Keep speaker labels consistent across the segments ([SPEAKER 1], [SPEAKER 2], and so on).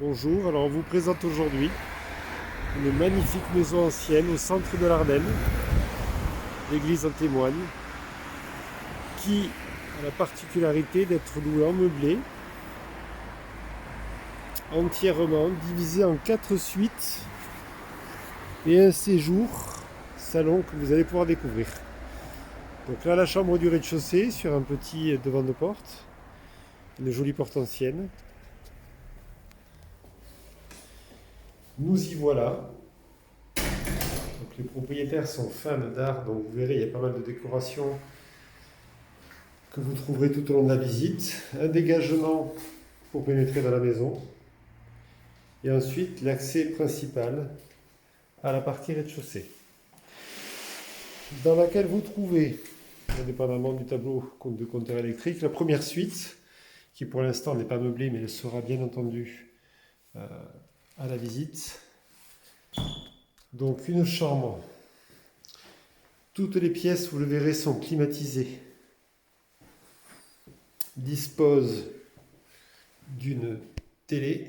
[SPEAKER 1] Bonjour, alors on vous présente aujourd'hui une magnifique maison ancienne au centre de l'Ardenne, l'église en témoigne, qui a la particularité d'être louée en meublé, entièrement divisée en 4 suites et un séjour salon que vous allez pouvoir découvrir. Donc là, la chambre du rez-de-chaussée sur un petit devant de porte, une jolie porte ancienne. Nous y voilà. Donc les propriétaires sont fans d'art, donc vous verrez, il y a pas mal de décorations que vous trouverez tout au long de la visite. Un dégagement pour pénétrer dans la maison. Et ensuite, l'accès principal à la partie rez-de-chaussée, dans laquelle vous trouvez, indépendamment du tableau de compteur électrique, la première suite, qui pour l'instant n'est pas meublée, mais elle sera bien entendu à la visite. Donc une chambre. Toutes les pièces, vous le verrez, sont climatisées. Dispose d'une télé.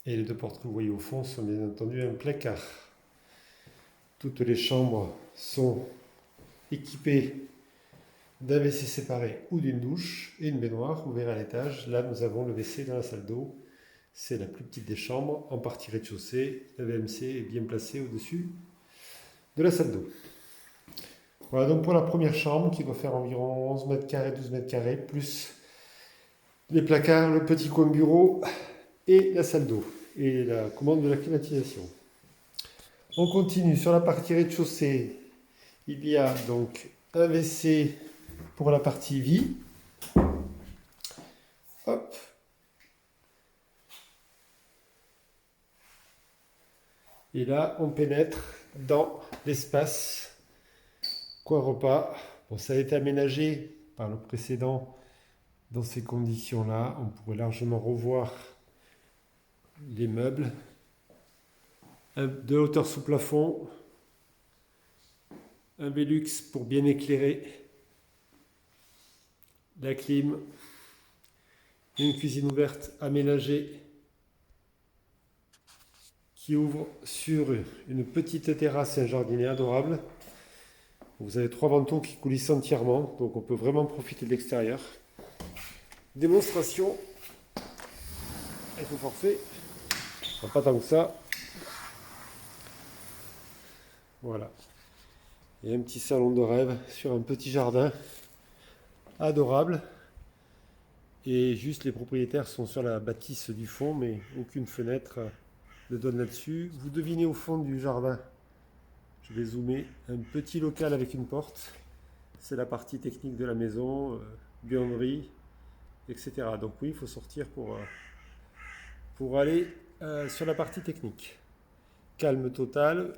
[SPEAKER 1] Et les deux portes que vous voyez au fond sont bien entendu un placard. Toutes les chambres sont équipées d'un WC séparé ou d'une douche et une baignoire. Vous verrez à l'étage. Là, nous avons le WC dans la salle d'eau. C'est la plus petite des chambres, en partie rez-de-chaussée. La VMC est bien placée au-dessus de la salle d'eau. Voilà donc pour la première chambre qui doit faire environ 11 mètres carrés, 12 mètres carrés, plus les placards, le petit coin bureau et la salle d'eau et la commande de la climatisation. On continue sur la partie rez-de-chaussée. Il y a donc un WC pour la partie vie. Hop. Et là, on pénètre dans l'espace coin repas. Bon, ça a été aménagé par le précédent dans ces conditions-là. On pourrait largement revoir les meubles. De hauteur sous plafond. Un Velux pour bien éclairer. La clim. Une cuisine ouverte aménagée qui ouvre sur une petite terrasse et un jardinet adorable. Vous avez 3 vantaux qui coulissent entièrement, donc on peut vraiment profiter de l'extérieur. Démonstration avec le forfait. Enfin, pas tant que ça. Voilà. Et un petit salon de rêve sur un petit jardin adorable. Et juste les propriétaires sont sur la bâtisse du fond, mais aucune fenêtre ne donne là-dessus. Vous devinez au fond du jardin, je vais zoomer, un petit local avec une porte. C'est la partie technique de la maison, buanderie, etc. Donc oui, il faut sortir pour aller sur la partie technique. Calme total,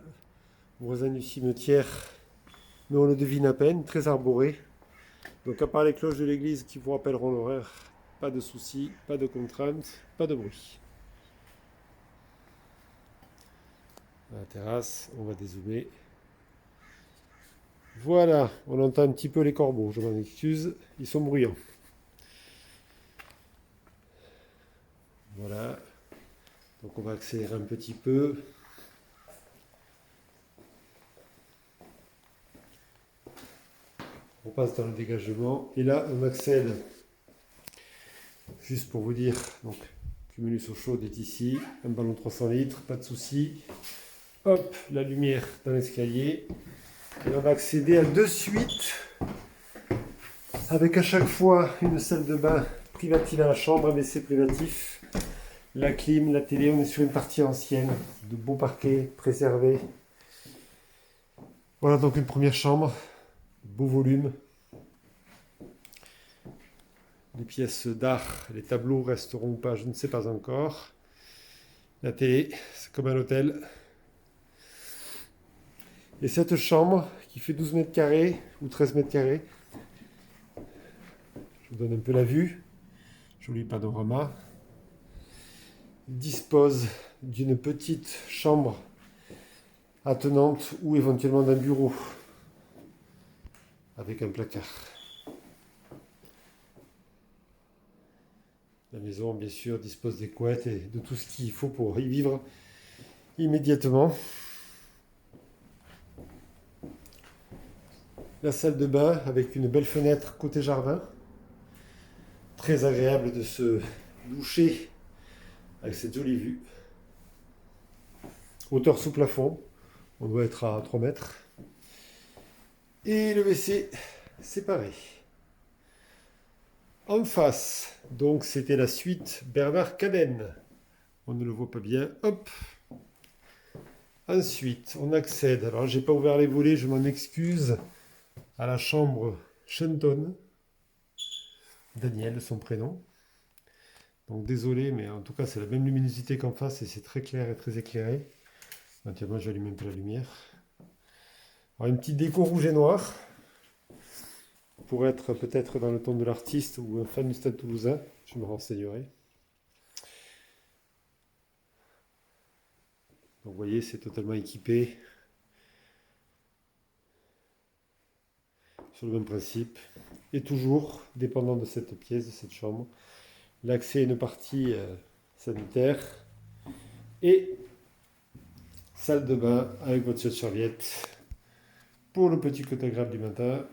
[SPEAKER 1] voisin du cimetière, mais on le devine à peine, très arboré. Donc à part les cloches de l'église qui vous rappelleront l'horaire, pas de soucis, pas de contraintes, pas de bruit. À la terrasse, on va dézoomer. Voilà, on entend un petit peu les corbeaux, je m'en excuse, ils sont bruyants. Voilà, donc on va accélérer un petit peu. On passe dans le dégagement et là on accède, juste pour vous dire, donc cumulus eau chaude est ici, un ballon 300 litres, pas de souci. Hop, la lumière dans l'escalier. Et on va accéder à 2 suites avec à chaque fois une salle de bain privative à la chambre, un WC privatif, la clim, la télé. On est sur une partie ancienne, de beaux parquets préservés. Voilà donc une première chambre, beau volume. Les pièces d'art, les tableaux resteront ou pas, je ne sais pas encore. La télé, c'est comme un hôtel. Et cette chambre qui fait 12 mètres carrés ou 13 mètres carrés, je vous donne un peu la vue, joli panorama, dispose d'une petite chambre attenante ou éventuellement d'un bureau avec un placard. La maison, bien sûr, dispose des couettes et de tout ce qu'il faut pour y vivre immédiatement. La salle de bain avec une belle fenêtre côté jardin. Très agréable de se doucher avec cette jolie vue. Hauteur sous plafond, on doit être à 3 mètres. Et le WC, séparé. En face, donc c'était la suite Bernard Cadenne. On ne le voit pas bien. Hop. Ensuite, on accède. Alors, j'ai pas ouvert les volets, je m'en excuse. À la chambre Shenton. Daniel, son prénom. Donc désolé, mais en tout cas, c'est la même luminosité qu'en face et c'est très clair et très éclairé. Maintenant, j'allume un peu la lumière. Alors, une petite déco rouge et noir. Pour être peut-être dans le ton de l'artiste ou un fan du Stade Toulousain, je me renseignerai. Donc, vous voyez, c'est totalement équipé. Sur le même principe. Et toujours, dépendant de cette pièce, de cette chambre, l'accès à une partie sanitaire et salle de bain avec votre serviette pour le petit côté agréable du matin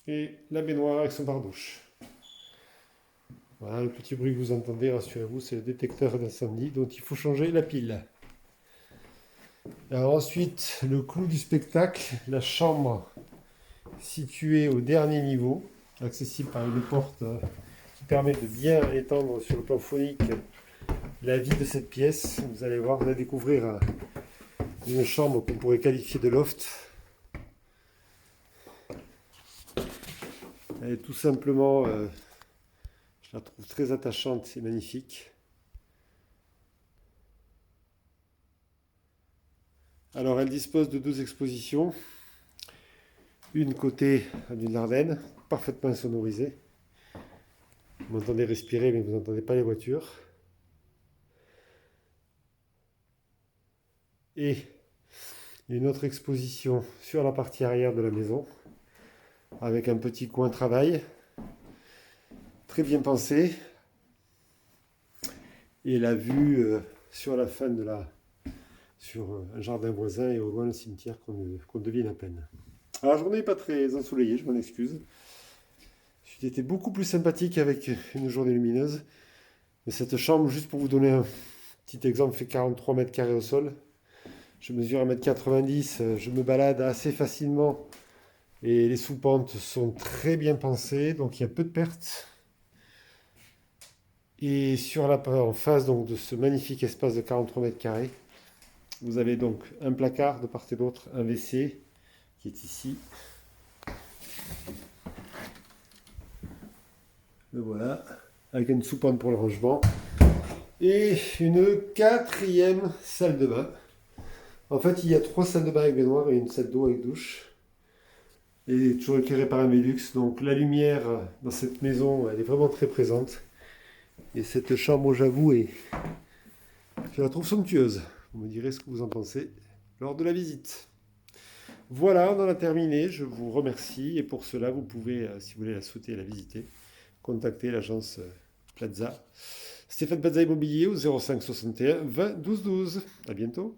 [SPEAKER 1] et la baignoire avec son bar-douche. Voilà, le petit bruit que vous entendez, rassurez-vous, c'est le détecteur d'incendie dont il faut changer la pile. Alors ensuite, le clou du spectacle, la chambre située au dernier niveau, accessible par une porte qui permet de bien étendre sur le plan phonique la vie de cette pièce. Vous allez voir, vous allez découvrir une chambre qu'on pourrait qualifier de loft. Elle est tout simplement, je la trouve très attachante et magnifique. Alors elle dispose de 2 expositions. Une côté du Dardenne, parfaitement insonorisée. Vous m'entendez respirer, mais vous n'entendez pas les voitures. Et une autre exposition sur la partie arrière de la maison, avec un petit coin travail, très bien pensé. Et la vue sur la fin de sur un jardin voisin et au loin le cimetière qu'on devine à peine. Alors, la journée n'est pas très ensoleillée, je m'en excuse. C'était beaucoup plus sympathique avec une journée lumineuse. Mais cette chambre, juste pour vous donner un petit exemple, fait 43 mètres carrés au sol. Je mesure 1,90 m, je me balade assez facilement. Et les sous-pentes sont très bien pensées, donc il y a peu de pertes. Et en face donc, de ce magnifique espace de 43 mètres carrés, vous avez donc un placard de part et d'autre, un WC qui est ici. Le voilà, avec une soupente pour le rangement. Et une 4e salle de bain. En fait, il y a 3 salles de bain avec baignoire et une salle d'eau avec douche. Et toujours éclairée par un Velux. Donc la lumière dans cette maison, elle est vraiment très présente. Et cette chambre, j'avoue, je la trouve somptueuse. Vous me direz ce que vous en pensez lors de la visite. Voilà, on en a terminé. Je vous remercie. Et pour cela, vous pouvez, si vous voulez la souhaiter et la visiter, contacter l'agence Plaza. Stéphane Plaza Immobilier au 05 61 20 12 12. À bientôt.